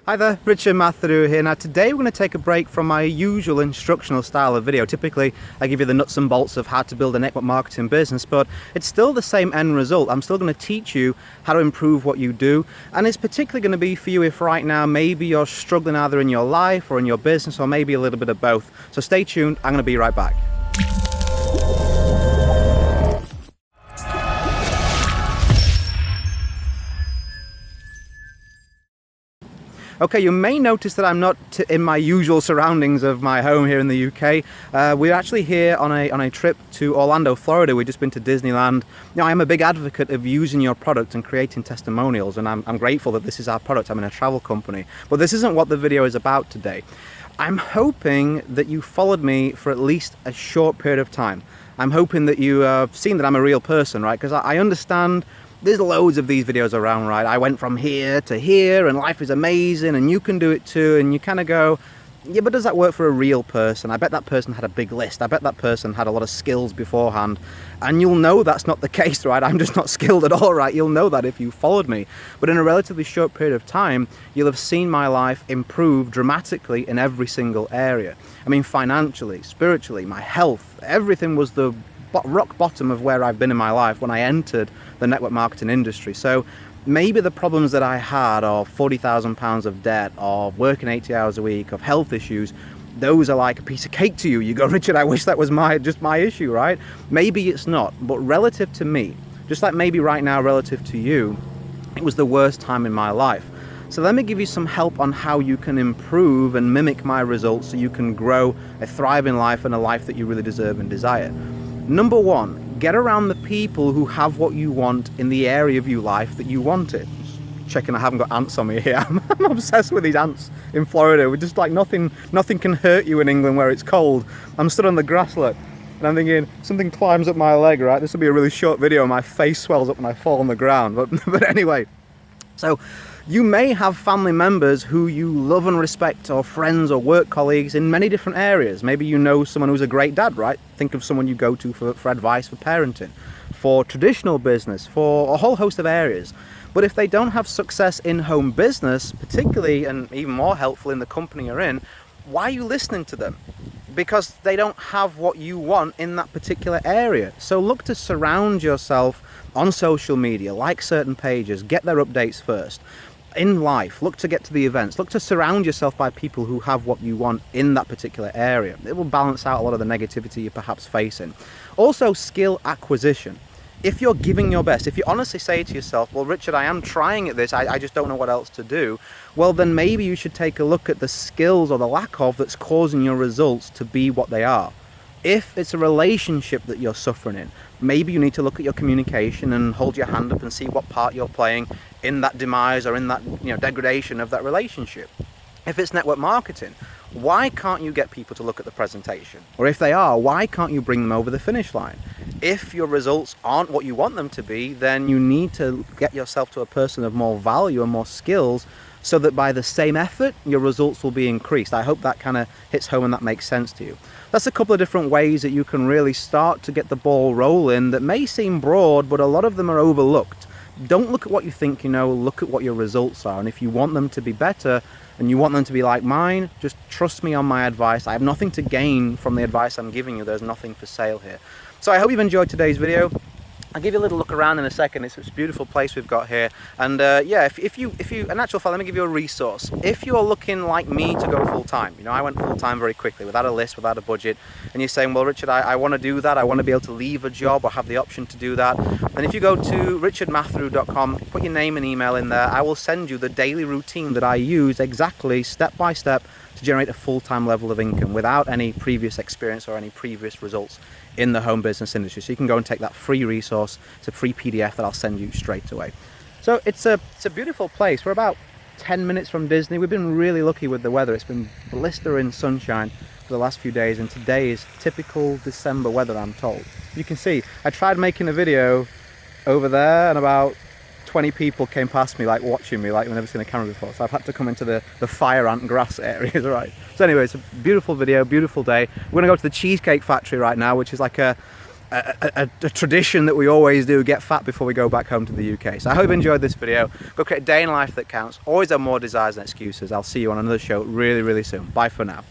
Hi there, Richard Matheru here. Now today we're going to take a break from my usual instructional style of video. Typically I give you the nuts and bolts of how to build a network marketing business, but it's still the same end result. I'm still going to teach you how to improve what you do, and it's particularly going to be for you if right now maybe you're struggling either in your life or in your business, or maybe a little bit of both. So stay tuned, I'm going to be right back. Okay, you may notice that I'm not in my usual surroundings of my home here in the UK. We're actually here on a trip to Orlando, Florida. We've just been to Disneyland. Now, I'm a big advocate of using your product and creating testimonials, and I'm grateful that this is our product. I'm in a travel company. But this isn't what the video is about today. I'm hoping that you followed me for at least a short period of time. I'm hoping that you have seen that I'm a real person, right? Because I understand there's loads of these videos around, right? I went from here to here and life is amazing and you can do it too, and you kind of go, yeah, but does that work for a real person? I bet that person had a big list. I bet that person had a lot of skills beforehand. And you'll know that's not the case, right? I'm just not skilled at all, right? You'll know that if you followed me. But in a relatively short period of time, you'll have seen my life improve dramatically in every single area. I mean, financially, spiritually, my health, everything was the rock bottom of where I've been in my life when I entered the network marketing industry. So maybe the problems that I had of £40,000 of debt, of working 80 hours a week, of health issues, those are like a piece of cake to you. You go, Richard, I wish that was just my issue, right? Maybe it's not, but relative to me, just like maybe right now relative to you, it was the worst time in my life. So let me give you some help on how you can improve and mimic my results so you can grow a thriving life and a life that you really deserve and desire. Number one, get around the people who have what you want in the area of your life that you want it. Checking I haven't got ants on me here. I'm obsessed with these ants in Florida. We're just like nothing can hurt you in England where it's cold. I'm stood on the grasslet and I'm thinking something climbs up my leg, right? This will be a really short video. My face swells up when I fall on the ground. But anyway, so you may have family members who you love and respect, or friends or work colleagues in many different areas. Maybe you know someone who's a great dad, right? Think of someone you go to for advice for parenting, for traditional business, for a whole host of areas. But if they don't have success in home business, particularly and even more helpful in the company you're in, why are you listening to them? Because they don't have what you want in that particular area. So look to surround yourself on social media, like certain pages, get their updates first. In life, look to get to the events, look to surround yourself by people who have what you want in that particular area. It will balance out a lot of the negativity you're perhaps facing. Also, skill acquisition. If you're giving your best, if you honestly say to yourself, well, Richard, I am trying at this, I just don't know what else to do, well, then maybe you should take a look at the skills or the lack of that's causing your results to be what they are. If it's a relationship that you're suffering in, maybe you need to look at your communication and hold your hand up and see what part you're playing in that demise or in that degradation of that relationship. If it's network marketing, why can't you get people to look at the presentation? Or if they are, why can't you bring them over the finish line? If your results aren't what you want them to be, then you need to get yourself to a person of more value and more skills so that by the same effort, your results will be increased. I hope that kind of hits home and that makes sense to you. That's a couple of different ways that you can really start to get the ball rolling that may seem broad, but a lot of them are overlooked. Don't look at what you think you know, look at what your results are. And if you want them to be better and you want them to be like mine, just trust me on my advice. I have nothing to gain from the advice I'm giving you. There's nothing for sale here. So I hope you've enjoyed today's video. I'll give you a little look around in a second. It's a beautiful place we've got here. And yeah, if you, in actual fact, let me give you a resource. If you're looking like me to go full time, I went full time very quickly, without a list, without a budget, and you're saying, well, Richard, I want to do that. I want to be able to leave a job or have the option to do that. And if you go to richardmatheru.com, put your name and email in there, I will send you the daily routine that I use exactly step by step to generate a full-time level of income without any previous experience or any previous results in the home business industry. So you can go and take that free resource. It's a free PDF that I'll send you straight away. So it's a beautiful place. We're about 10 minutes from Disney. We've been really lucky with the weather. It's been blistering sunshine for the last few days, and today is typical December weather, I'm told. You can see, I tried making a video over there and about 20 people came past me, like watching me, like I've never seen a camera before. So I've had to come into the fire ant grass areas, right? So anyway, it's a beautiful video, beautiful day. We're gonna go to the Cheesecake Factory right now, which is like a a tradition that we always do, get fat before we go back home to the UK. So I hope you enjoyed this video. Go create a day in life that counts. Always have more desires than excuses. I'll see you on another show really, really soon. Bye for now.